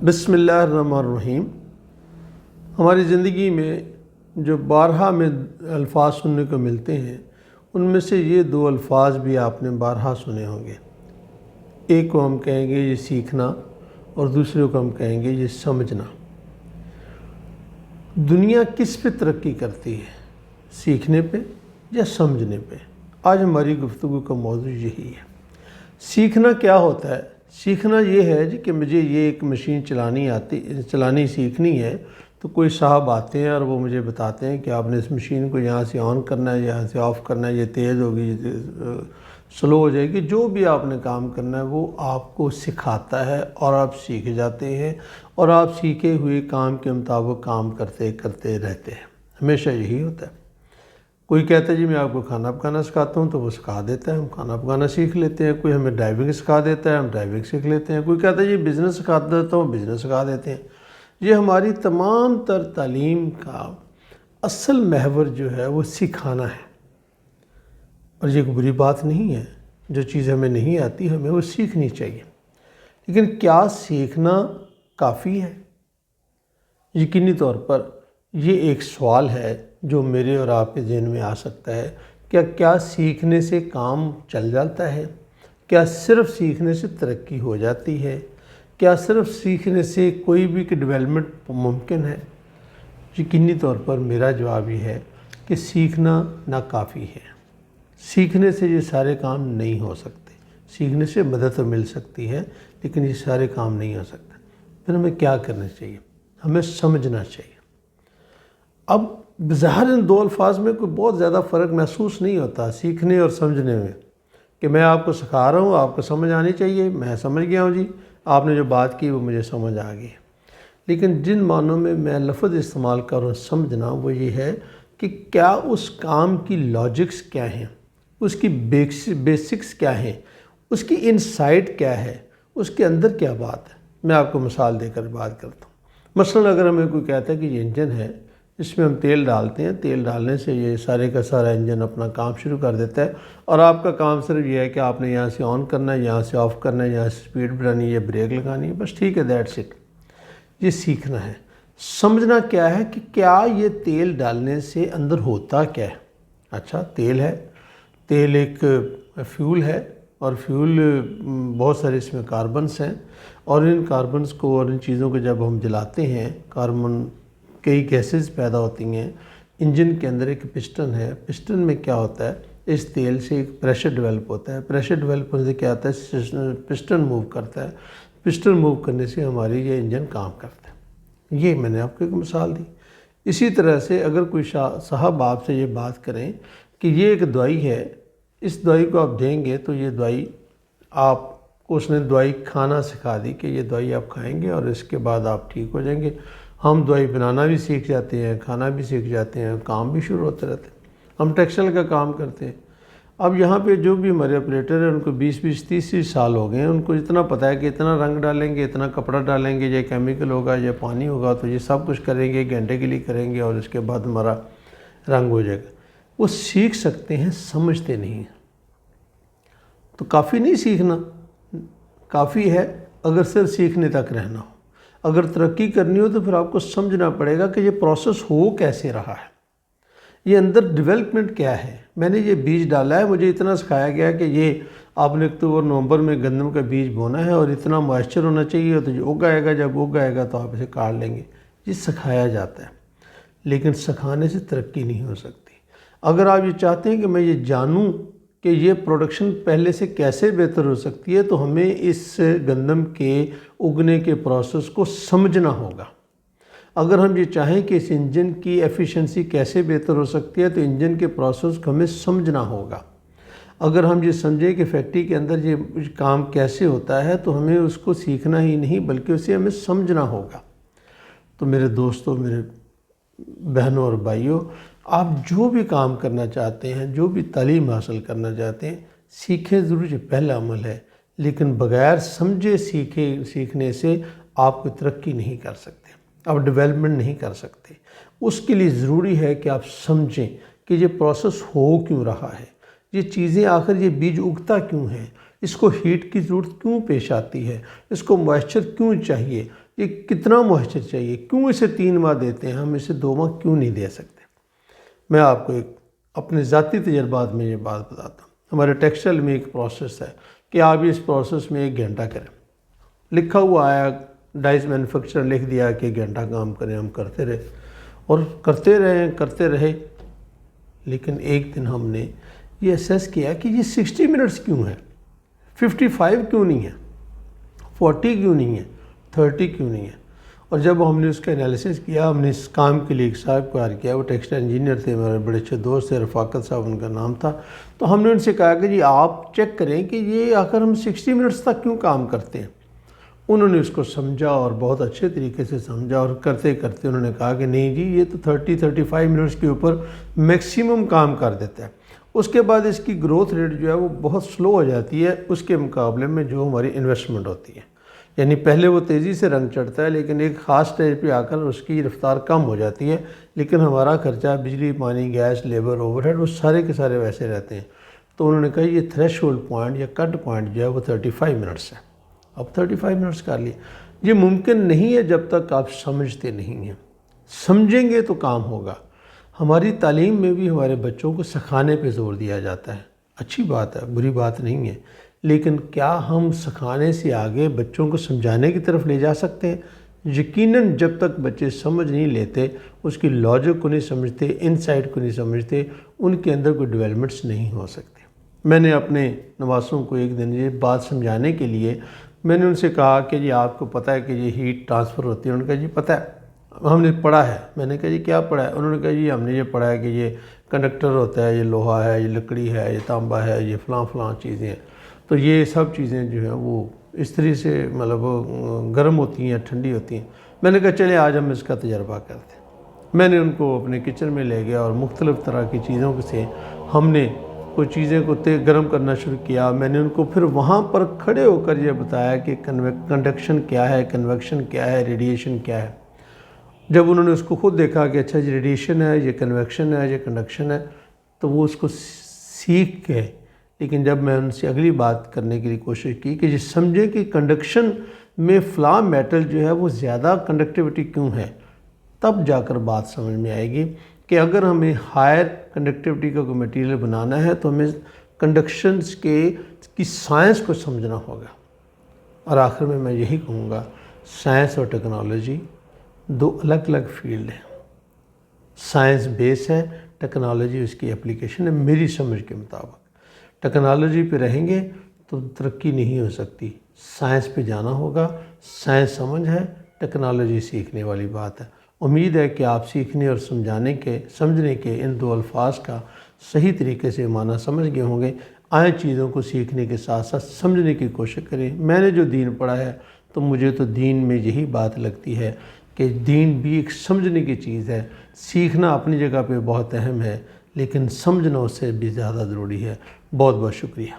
بسم اللہ الرحمن الرحیم۔ ہماری زندگی میں جو بارہا میں الفاظ سننے کو ملتے ہیں، ان میں سے یہ دو الفاظ بھی آپ نے بارہا سنے ہوں گے۔ ایک کو ہم کہیں گے یہ سیکھنا، اور دوسرے کو ہم کہیں گے یہ سمجھنا۔ دنیا کس پہ ترقی کرتی ہے، سیکھنے پہ یا سمجھنے پہ؟ آج ہماری گفتگو کا موضوع یہی ہے۔ سیکھنا کیا ہوتا ہے؟ سیکھنا یہ ہے کہ مجھے یہ ایک مشین چلانی سیکھنی ہے، تو کوئی صاحب آتے ہیں اور وہ مجھے بتاتے ہیں کہ آپ نے اس مشین کو یہاں سے آن کرنا ہے، یہاں سے آف کرنا ہے، یہ تیز ہوگی، یہ سلو ہو جائے گی۔ جو بھی آپ نے کام کرنا ہے وہ آپ کو سکھاتا ہے اور آپ سیکھ جاتے ہیں، اور آپ سیکھے ہوئے کام کے مطابق کام کرتے رہتے ہیں۔ ہمیشہ یہی ہوتا ہے۔ کوئی کہتا ہے جی میں آپ کو کھانا پکانا سکھاتا ہوں، تو وہ سکھا دیتا ہے، ہم کھانا پکانا سیکھ لیتے ہیں۔ کوئی ہمیں ڈرائیونگ سکھا دیتا ہے، ہم ڈرائیونگ سیکھ لیتے ہیں۔ کوئی کہتا ہے جی بزنس سکھا دیتا ہوں، بزنس سکھا دیتے ہیں۔ یہ ہماری تمام تر تعلیم کا اصل محور جو ہے وہ سکھانا ہے، اور یہ کوئی بری بات نہیں ہے۔ جو چیز ہمیں نہیں آتی ہمیں وہ سیکھنی چاہیے، لیکن کیا سیکھنا کافی ہے؟ یقینی طور پر یہ ایک سوال ہے جو میرے اور آپ کے ذہن میں آ سکتا ہے۔ کیا سیکھنے سے کام چل جاتا ہے؟ کیا صرف سیکھنے سے ترقی ہو جاتی ہے؟ کیا صرف سیکھنے سے کوئی بھی ڈیولپمنٹ ممکن ہے؟ یقینی طور پر میرا جواب یہ ہے کہ سیکھنا ناکافی ہے۔ سیکھنے سے یہ سارے کام نہیں ہو سکتے۔ سیکھنے سے مدد تو مل سکتی ہے، لیکن یہ سارے کام نہیں ہو سکتے۔ پھر ہمیں کیا کرنا چاہیے؟ ہمیں سمجھنا چاہیے۔ اب بظاہر ان دو الفاظ میں کوئی بہت زیادہ فرق محسوس نہیں ہوتا، سیکھنے اور سمجھنے میں، کہ میں آپ کو سکھا رہا ہوں، آپ کو سمجھ آنی چاہیے، میں سمجھ گیا ہوں جی، آپ نے جو بات کی وہ مجھے سمجھ آ گئی۔ لیکن جن معنوں میں میں لفظ استعمال کر رہا ہوں سمجھنا، وہ یہ ہے کہ کیا اس کام کی لاجکس کیا ہیں، اس کی بیسکس کیا ہیں، اس کی انسائٹ کیا ہے، اس کے اندر کیا بات ہے۔ میں آپ کو مثال دے کر بات کرتا ہوں۔ مثلا اگر ہمیں کوئی کہتا ہے کہ یہ انجن ہے، اس میں ہم تیل ڈالتے ہیں، تیل ڈالنے سے یہ سارے کا سارا انجن اپنا کام شروع کر دیتا ہے، اور آپ کا کام صرف یہ ہے کہ آپ نے یہاں سے آن کرنا ہے، یہاں سے آف کرنا ہے، یہاں سے سپیڈ بڑھانی ہے، یا بریک لگانی ہے، بس ٹھیک ہے، دیٹس اٹ۔ یہ سیکھنا ہے۔ سمجھنا کیا ہے کہ کیا یہ تیل ڈالنے سے اندر ہوتا کیا ہے۔ اچھا، تیل ہے، تیل ایک فیول ہے، اور فیول بہت سارے اس میں کاربنز ہیں، اور ان کاربنز کو اور ان چیزوں کو جب ہم جلاتے ہیں، کاربن کئی گیسز پیدا ہوتی ہیں۔ انجن کے اندر ایک پسٹن ہے، پسٹن میں کیا ہوتا ہے، اس تیل سے ایک پریشر ڈیولپ ہوتا ہے، پریشر ڈیولپ ہونے سے کیا ہوتا ہے، پسٹن موو کرتا ہے، پسٹن موو کرنے سے ہماری یہ انجن کام کرتا ہے۔ یہ میں نے آپ کو ایک مثال دی۔ اسی طرح سے اگر کوئی صاحب آپ سے یہ بات کریں کہ یہ ایک دوائی ہے، اس دوائی کو آپ دیں گے تو یہ دوائی آپ کو، اس نے دوائی کھانا سکھا دی کہ یہ دوائی آپ کھائیں گے اور اس کے بعد آپ ٹھیک ہو جائیں گے۔ ہم دوائی بنانا بھی سیکھ جاتے ہیں، کھانا بھی سیکھ جاتے ہیں، کام بھی شروع ہوتے رہتے ہیں۔ ہم ٹیکسٹائل کا کام کرتے ہیں۔ اب یہاں پہ جو بھی ہمارے آپریٹر ہیں، ان کو 20-30 سال ہو گئے ہیں، ان کو اتنا پتہ ہے کہ اتنا رنگ ڈالیں گے، اتنا کپڑا ڈالیں گے، یہ کیمیکل ہوگا، یہ پانی ہوگا، تو یہ سب کچھ کریں گے، گھنٹے کے لیے کریں گے، اور اس کے بعد ہمارا رنگ ہو جائے گا۔ وہ سیکھ سکتے ہیں، سمجھتے نہیں ہیں۔ تو کافی نہیں سیکھنا، کافی ہے اگر صرف سیکھنے تک رہنا ہو۔ اگر ترقی کرنی ہو تو پھر آپ کو سمجھنا پڑے گا کہ یہ پروسیس ہو کیسے رہا ہے، یہ اندر ڈیولپمنٹ کیا ہے۔ میں نے یہ بیج ڈالا ہے، مجھے اتنا سکھایا گیا کہ یہ آپ نے اکتوبر نومبر میں گندم کا بیج بونا ہے، اور اتنا موئسچر ہونا چاہیے، تو یہ اگ آئے گا، جب اگ آئے گا تو آپ اسے کاٹ لیں گے۔ یہ سکھایا جاتا ہے، لیکن سکھانے سے ترقی نہیں ہو سکتی۔ اگر آپ یہ چاہتے ہیں کہ میں یہ جانوں کہ یہ پروڈکشن پہلے سے کیسے بہتر ہو سکتی ہے، تو ہمیں اس گندم کے اگنے کے پروسیس کو سمجھنا ہوگا۔ اگر ہم یہ چاہیں کہ اس انجن کی ایفیشنسی کیسے بہتر ہو سکتی ہے، تو انجن کے پروسیس کو ہمیں سمجھنا ہوگا۔ اگر ہم یہ سمجھیں کہ فیکٹری کے اندر یہ کام کیسے ہوتا ہے، تو ہمیں اس کو سیکھنا ہی نہیں بلکہ اسے ہمیں سمجھنا ہوگا۔ تو میرے دوستوں، میرے بہنوں اور بھائیوں، آپ جو بھی کام کرنا چاہتے ہیں، جو بھی تعلیم حاصل کرنا چاہتے ہیں، سیکھیں ضرور، یہ پہلا عمل ہے، لیکن بغیر سمجھے سیکھنے سے آپ کوئی ترقی نہیں کر سکتے، آپ ڈیولپمنٹ نہیں کر سکتے۔ اس کے لیے ضروری ہے کہ آپ سمجھیں کہ یہ پروسیس ہو کیوں رہا ہے، یہ چیزیں آخر یہ بیج اگتا کیوں ہے، اس کو ہیٹ کی ضرورت کیوں پیش آتی ہے، اس کو موئسچر کیوں چاہیے، یہ کتنا موئسچر چاہیے، کیوں اسے 3 ماہ دیتے ہیں، ہم اسے 2 ماہ کیوں نہیں دے سکتے؟ میں آپ کو ایک اپنے ذاتی تجربات میں یہ بات بتاتا ہوں۔ ہمارے ٹیکسٹائل میں ایک پروسیس ہے کہ آپ اس پروسیس میں 1 گھنٹہ کریں، لکھا ہوا آیا، ڈائز مینوفیکچرر لکھ دیا کہ 1 گھنٹہ کام کریں، ہم کرتے رہے اور کرتے رہے، لیکن ایک دن ہم نے یہ اسیس کیا کہ یہ 60 منٹس کیوں ہے، 55 کیوں نہیں ہے، 40 کیوں نہیں ہے، 30 کیوں نہیں ہے؟ اور جب ہم نے اس کا انالیسس کیا، ہم نے اس کام کے لیے ایک صاحب کو ہائر کیا، وہ ٹیکسٹائل انجینئر تھے، میرے بڑے اچھے دوست تھے، رفاقت صاحب ان کا نام تھا۔ تو ہم نے ان سے کہا کہ جی آپ چیک کریں کہ یہ آخر ہم 60 منٹس تک کیوں کام کرتے ہیں۔ انہوں نے اس کو سمجھا اور بہت اچھے طریقے سے سمجھا، اور کرتے کرتے انہوں نے کہا کہ نہیں جی یہ تو 30-35 منٹس کے اوپر میکسیمم کام کر دیتا ہے۔ اس کے بعد اس کی گروتھ ریٹ جو ہے وہ بہت سلو ہو جاتی ہے اس کے مقابلے میں جو ہماری انویسٹمنٹ ہوتی ہے، یعنی پہلے وہ تیزی سے رنگ چڑھتا ہے، لیکن ایک خاص سٹیج پہ آ کر اس کی رفتار کم ہو جاتی ہے، لیکن ہمارا خرچہ بجلی، پانی، گیس، لیبر، اوور ہیڈ وہ سارے کے سارے ویسے رہتے ہیں۔ تو انہوں نے کہا یہ تھریش ہولڈ پوائنٹ یا کٹ پوائنٹ جو ہے وہ 35 منٹس ہے۔ اب 35 منٹس کر لیے، یہ ممکن نہیں ہے جب تک آپ سمجھتے نہیں ہیں۔ سمجھیں گے تو کام ہوگا۔ ہماری تعلیم میں بھی ہمارے بچوں کو سکھانے پہ زور دیا جاتا ہے، اچھی بات ہے، بری بات نہیں ہے، لیکن کیا ہم سکھانے سے آگے بچوں کو سمجھانے کی طرف لے جا سکتے ہیں؟ یقیناً جب تک بچے سمجھ نہیں لیتے، اس کی لاجک کو نہیں سمجھتے، انسائٹ کو نہیں سمجھتے، ان کے اندر کوئی ڈیولپمنٹس نہیں ہو سکتے۔ میں نے اپنے نواسوں کو ایک دن یہ بات سمجھانے کے لیے میں نے ان سے کہا کہ جی آپ کو پتہ ہے کہ یہ ہیٹ ٹرانسفر ہوتی ہے؟ انہوں نے کہا جی پتہ ہے، ہم نے پڑھا ہے۔ میں نے کہا جی کیا پڑھا ہے؟ انہوں نے کہا جی ہم نے یہ پڑھا ہے کہ یہ کنڈکٹر ہوتا ہے، یہ لوہا ہے، یہ لکڑی ہے، یہ تانبا ہے، یہ فلاں چیزیں ہیں، تو یہ سب چیزیں جو ہیں وہ اس طرح سے مطلب گرم ہوتی ہیں، ٹھنڈی ہوتی ہیں۔ میں نے کہا چلے آج ہم اس کا تجربہ کرتے ہیں۔ میں نے ان کو اپنے کچن میں لے گیا اور مختلف طرح کی چیزوں سے ہم نے کوئی چیزیں کو گرم کرنا شروع کیا۔ میں نے ان کو پھر وہاں پر کھڑے ہو کر یہ بتایا کہ کنڈکشن کیا ہے، کنویکشن کیا ہے، ریڈیشن کیا ہے۔ جب انہوں نے اس کو خود دیکھا کہ اچھا یہ ریڈیشن ہے، یہ کنویکشن ہے، یہ کنڈکشن ہے، تو وہ اس کو سیکھ گئے۔ لیکن جب میں ان سے اگلی بات کرنے کے لیے کوشش کی کہ یہ سمجھیں کہ کنڈکشن میں فلاں میٹل جو ہے وہ زیادہ کنڈکٹیوٹی کیوں ہے، تب جا کر بات سمجھ میں آئے گی کہ اگر ہمیں ہائر کنڈکٹیوٹی کا کوئی میٹیریل بنانا ہے تو ہمیں کنڈکشنز کی سائنس کو سمجھنا ہوگا۔ اور آخر میں یہی کہوں گا، سائنس اور ٹیکنالوجی 2 الگ الگ فیلڈ ہیں۔ سائنس بیس ہے، ٹیکنالوجی اس کی اپلیکیشن ہے۔ میری سمجھ کے مطابق ٹیکنالوجی پہ رہیں گے تو ترقی نہیں ہو سکتی، سائنس پہ جانا ہوگا۔ سائنس سمجھ ہے، ٹیکنالوجی سیکھنے والی بات ہے۔ امید ہے کہ آپ سیکھنے اور سمجھنے کے ان 2 الفاظ کا صحیح طریقے سے معنی سمجھ گئے ہوں گے۔ آئیں چیزوں کو سیکھنے کے ساتھ ساتھ سمجھنے کی کوشش کریں۔ میں نے جو دین پڑھا ہے تو مجھے تو دین میں یہی بات لگتی ہے کہ دین بھی ایک سمجھنے کی چیز ہے۔ سیکھنا اپنی جگہ پہ بہت اہم ہے، لیکن سمجھنا اس سے بھی زیادہ ضروری ہے۔ بہت بہت شکریہ۔